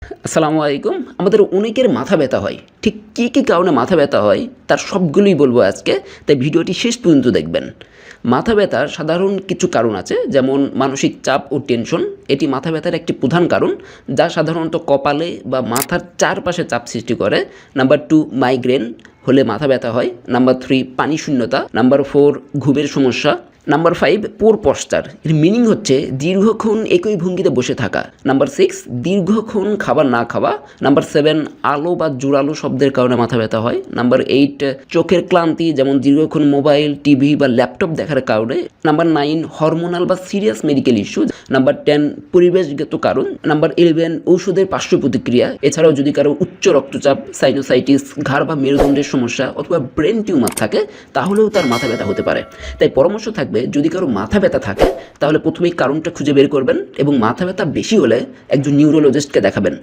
আসসালামু আলাইকুম। আমাদের অনেকের মাথা ব্যথা হয়। ঠিক কী কারণে মাথা ব্যথা হয় তার সবগুলোই বলবো আজকে। তাই ভিডিওটি শেষ পর্যন্ত দেখবেন। মাথা ব্যথার সাধারণ কিছু কারণ আছে, যেমন মানসিক চাপ ও টেনশন। এটি মাথা ব্যথার একটি প্রধান কারণ, যা সাধারণত কপালে বা মাথার চারপাশে চাপ সৃষ্টি করে। নাম্বার 2, মাইগ্রেন হলে মাথা ব্যথা হয়। নাম্বার 3, পানি শূন্যতা। নাম্বার 4, ঘুমের সমস্যা। নাম্বার 5, পোর পশ্চার। এর মিনিং হচ্ছে দীর্ঘক্ষণ একই ভঙ্গিতে বসে থাকা। নাম্বার 6, দীর্ঘক্ষণ খাবার না খাওয়া। নাম্বার 7, আলো বা জোরালো শব্দের কারণে মাথা ব্যথা হয়। নাম্বার 8, চোখের ক্লান্তি, যেমন দীর্ঘক্ষণ মোবাইল, টিভি বা ল্যাপটপ দেখার কারণে। নাম্বার 9, হরমোনাল বা সিরিয়াস মেডিকেল ইস্যু। নাম্বার 10, পরিবেশগত কারণ। নাম্বার 11, ঔষধের পার্শ্ব প্রতিক্রিয়া। এছাড়াও যদি কারো উচ্চ রক্তচাপ, সাইনোসাইটিস, ঘাড় বা মেরুদণ্ডের সমস্যা অথবা ব্রেন টিউমার থাকে, তাহলেও তার মাথা ব্যথা হতে পারে। তাই পরামর্শ থাকবে, যদি কারো মাথা ব্যথা থাকে তাহলে প্রথমেই কারণটা খুঁজে বের করবেন এবং মাথা ব্যথা বেশি হলে একজন নিউরোলজিস্টকে দেখাবেন।